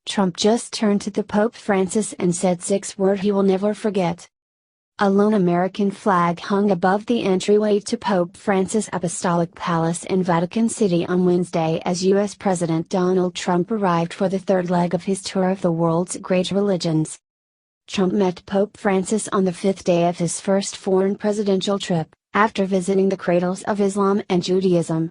Trump just turned to the Pope Francis and said 6 words he will never forget. A lone American flag hung above the entryway to Pope Francis' Apostolic Palace in Vatican City on Wednesday as U.S. President Donald Trump arrived for the third leg of his tour of the world's great religions. Trump met Pope Francis on the fifth day of his first foreign presidential trip, after visiting the cradles of Islam and Judaism.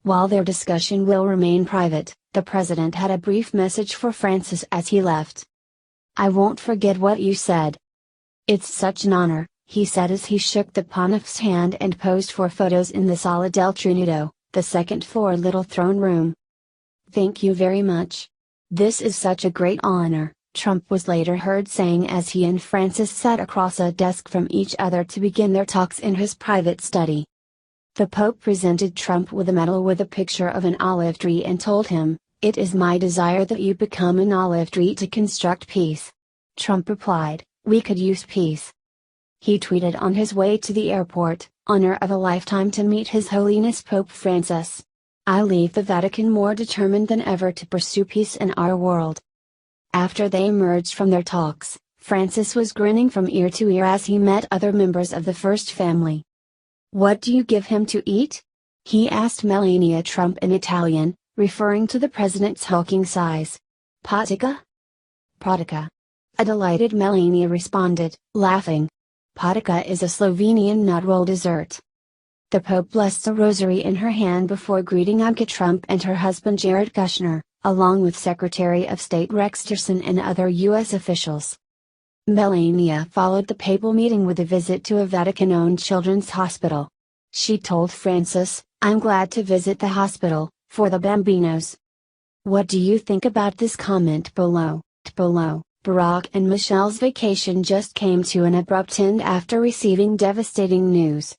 While their discussion will remain private, the president had a brief message for Francis as he left. "I won't forget what you said. It's such an honor," he said as he shook the pontiff's hand and posed for photos in the Sala del Trinito, the second-floor little throne room. "Thank you very much. This is such a great honor," Trump was later heard saying as he and Francis sat across a desk from each other to begin their talks in his private study. The Pope presented Trump with a medal with a picture of an olive tree and told him, "It is my desire that you become an olive tree to construct peace." Trump replied, "We could use peace." He tweeted on his way to the airport, "Honor of a lifetime to meet His Holiness Pope Francis. I leave the Vatican more determined than ever to pursue peace in our world." After they emerged from their talks, Francis was grinning from ear to ear as he met other members of the first family. "What do you give him to eat?" he asked Melania Trump in Italian, referring to the president's hulking size. "Patika?" "Pratica." A delighted Melania responded, laughing. Patika is a Slovenian nut roll dessert. The Pope blessed a rosary in her hand before greeting Ivanka Trump and her husband Jared Kushner, along with Secretary of State Rex Tillerson and other U.S. officials. Melania followed the papal meeting with a visit to a Vatican-owned children's hospital. She told Francis, "I'm glad to visit the hospital, for the bambinos." What do you think about this comment below? Barack and Michelle's vacation just came to an abrupt end after receiving devastating news.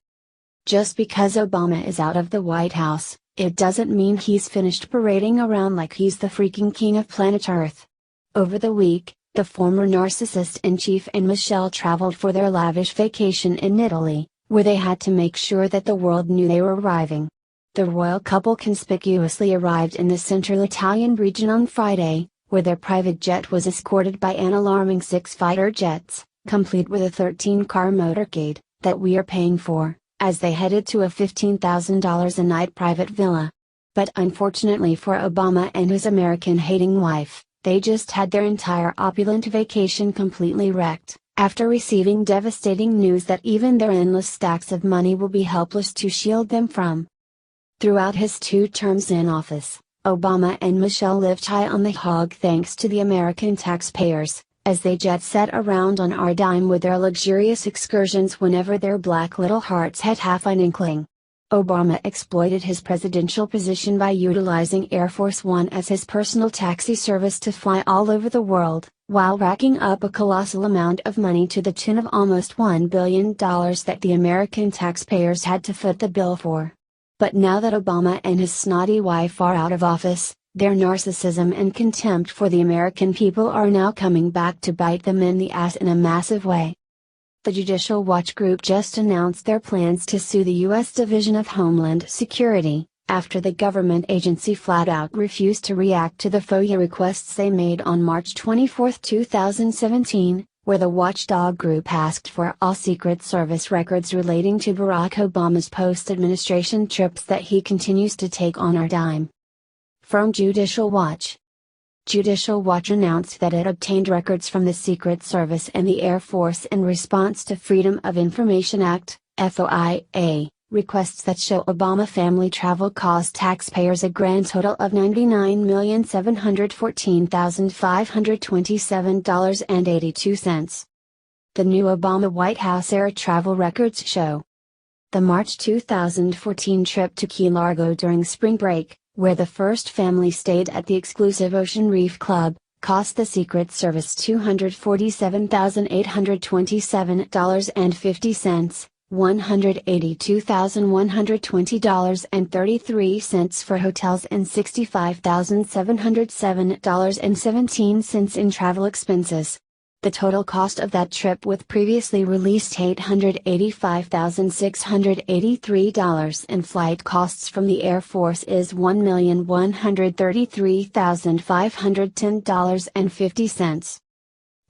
Just because Obama is out of the White House, it doesn't mean he's finished parading around like he's the freaking king of planet Earth. Over the week, the former narcissist-in-chief and Michelle traveled for their lavish vacation in Italy, where they had to make sure that the world knew they were arriving. The royal couple conspicuously arrived in the central Italian region on Friday, where their private jet was escorted by an alarming 6 fighter jets, complete with a 13-car motorcade, that we are paying for, as they headed to a $15,000 a night private villa. But unfortunately for Obama and his American-hating wife, they just had their entire opulent vacation completely wrecked, after receiving devastating news that even their endless stacks of money will be helpless to shield them from. Throughout his 2 terms in office, Obama and Michelle lived high on the hog thanks to the American taxpayers, as they jet set around on our dime with their luxurious excursions whenever their black little hearts had half an inkling. Obama exploited his presidential position by utilizing Air Force One as his personal taxi service to fly all over the world, while racking up a colossal amount of money to the tune of almost $1 billion that the American taxpayers had to foot the bill for. But now that Obama and his snotty wife are out of office, their narcissism and contempt for the American people are now coming back to bite them in the ass in a massive way. The Judicial Watch Group just announced their plans to sue the U.S. Division of Homeland Security, after the government agency flat out refused to react to the FOIA requests they made on March 24, 2017, where the watchdog group asked for all Secret Service records relating to Barack Obama's post-administration trips that he continues to take on our dime. From Judicial Watch. Judicial Watch announced that it obtained records from the Secret Service and the Air Force in response to Freedom of Information Act, FOIA, requests that show Obama family travel cost taxpayers a grand total of $99,714,527.82. The new Obama White House air travel records show the March 2014 trip to Key Largo during spring break, where the first family stayed at the exclusive Ocean Reef Club, cost the Secret Service $247,827.50. $182,120.33 for hotels and $65,707.17 in travel expenses. The total cost of that trip with previously released $885,683 and flight costs from the Air Force is $1,133,510.50.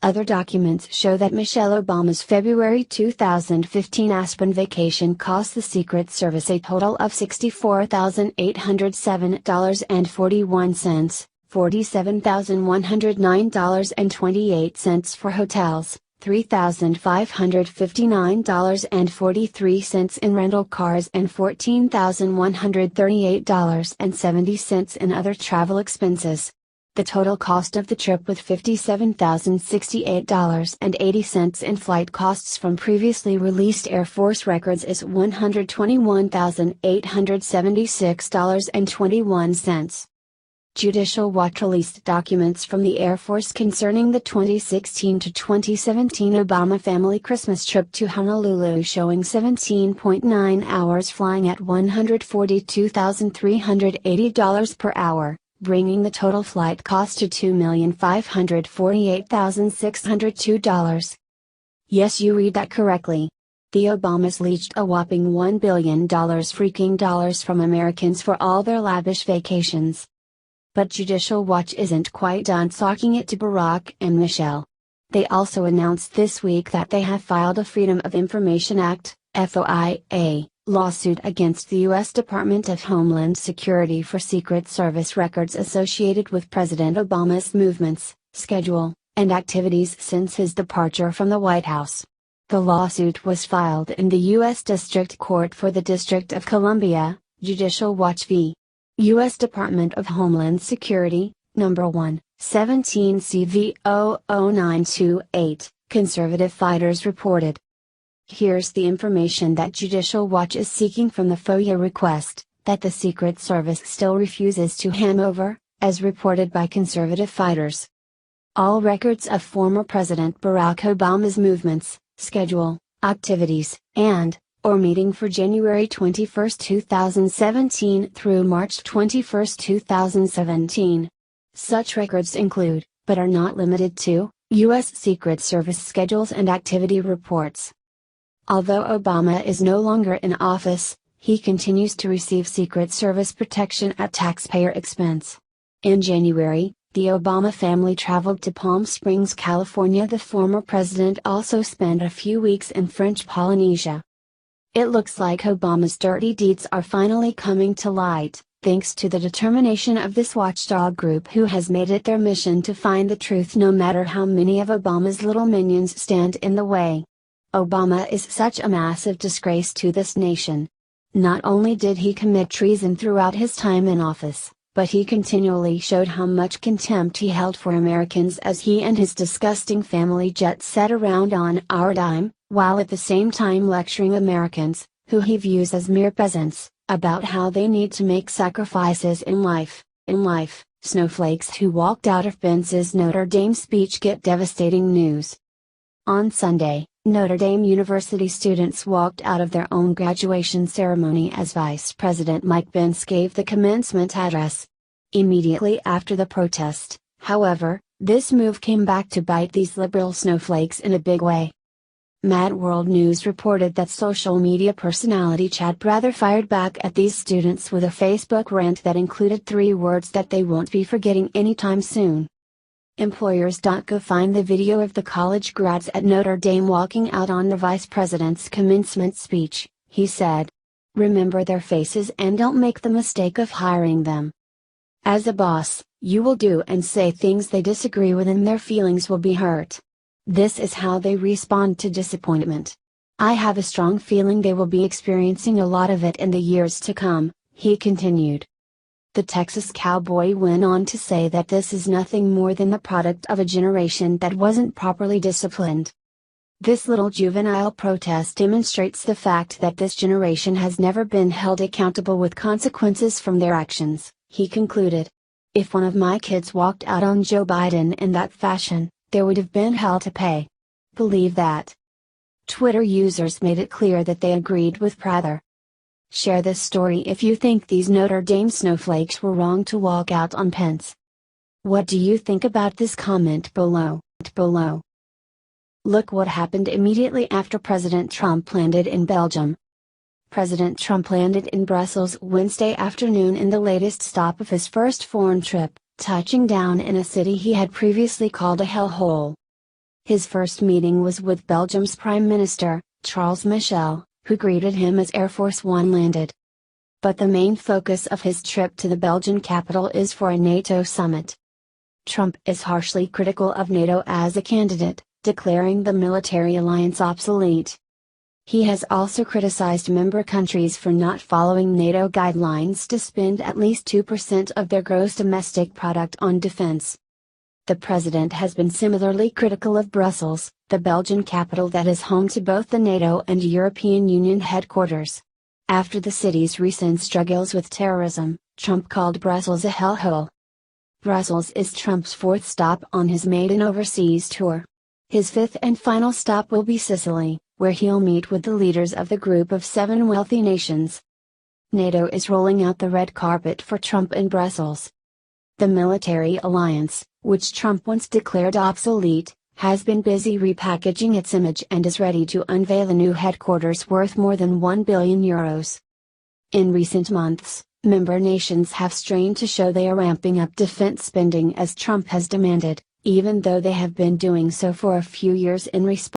Other documents show that Michelle Obama's February 2015 Aspen vacation cost the Secret Service a total of $64,807.41. $47,109.28 for hotels, $3,559.43 in rental cars and $14,138.70 in other travel expenses. The total cost of the trip with $57,068.80 in flight costs from previously released Air Force records is $121,876.21. Judicial Watch released documents from the Air Force concerning the 2016 to 2017 Obama family Christmas trip to Honolulu showing 17.9 hours flying at $142,380 per hour, bringing the total flight cost to $2,548,602. Yes, you read that correctly. The Obamas leached a whopping $1 billion freaking dollars from Americans for all their lavish vacations. But Judicial Watch isn't quite done talking it to Barack and Michelle. They also announced this week that they have filed a Freedom of Information Act, FOIA, lawsuit against the U.S. Department of Homeland Security for Secret Service records associated with President Obama's movements, schedule, and activities since his departure from the White House. The lawsuit was filed in the U.S. District Court for the District of Columbia, Judicial Watch v. U.S. Department of Homeland Security, No. 1, 17 CV 00928, conservative fighters reported. Here's the information that Judicial Watch is seeking from the FOIA request, that the Secret Service still refuses to hand over, as reported by conservative fighters. All records of former President Barack Obama's movements, schedule, activities, or meeting for January 21, 2017 through March 21, 2017. Such records include, but are not limited to, U.S. Secret Service schedules and activity reports. Although Obama is no longer in office, he continues to receive Secret Service protection at taxpayer expense. In January, the Obama family traveled to Palm Springs, California. The former president also spent a few weeks in French Polynesia. It looks like Obama's dirty deeds are finally coming to light, thanks to the determination of this watchdog group who has made it their mission to find the truth no matter how many of Obama's little minions stand in the way. Obama is such a massive disgrace to this nation. Not only did he commit treason throughout his time in office, but he continually showed how much contempt he held for Americans as he and his disgusting family jet set around on our dime, while at the same time lecturing Americans, who he views as mere peasants, about how they need to make sacrifices in life. Snowflakes who walked out of Pence's Notre Dame speech get devastating news. On Sunday, Notre Dame University students walked out of their own graduation ceremony as Vice President Mike Pence gave the commencement address. Immediately after the protest, however, this move came back to bite these liberal snowflakes in a big way. Mad World News reported that social media personality Chad Prather fired back at these students with a Facebook rant that included 3 words that they won't be forgetting anytime soon. Employers.go find the video of the college grads at Notre Dame walking out on the vice president's commencement speech. He said, "Remember their faces and don't make the mistake of hiring them. As a boss, you will do and say things they disagree with and their feelings will be hurt. This is how they respond to disappointment. I have a strong feeling they will be experiencing a lot of it in the years to come," he continued. The Texas cowboy went on to say that this is nothing more than the product of a generation that wasn't properly disciplined. This little juvenile protest demonstrates the fact that this generation has never been held accountable with consequences from their actions, he concluded. If one of my kids walked out on Joe Biden in that fashion, there would have been hell to pay. Believe that. Twitter users made it clear that they agreed with Prather. Share this story if you think these Notre Dame snowflakes were wrong to walk out on Pence. What do you think about this? Comment below. Look what happened immediately after President Trump landed in Belgium. President Trump landed in Brussels Wednesday afternoon in the latest stop of his first foreign trip, touching down in a city he had previously called a hellhole. His first meeting was with Belgium's Prime Minister, Charles Michel, who greeted him as Air Force One landed. But the main focus of his trip to the Belgian capital is for a NATO summit. Trump is harshly critical of NATO as a candidate, declaring the military alliance obsolete. He has also criticized member countries for not following NATO guidelines to spend at least 2% of their gross domestic product on defense. The president has been similarly critical of Brussels, the Belgian capital that is home to both the NATO and European Union headquarters. After the city's recent struggles with terrorism, Trump called Brussels a hellhole. Brussels is Trump's fourth stop on his maiden overseas tour. His fifth and final stop will be Sicily, where he'll meet with the leaders of the group of 7 wealthy nations. NATO is rolling out the red carpet for Trump in Brussels. The military alliance, which Trump once declared obsolete, has been busy repackaging its image and is ready to unveil a new headquarters worth more than €1 billion. In recent months, member nations have strained to show they are ramping up defense spending as Trump has demanded, even though they have been doing so for a few years in response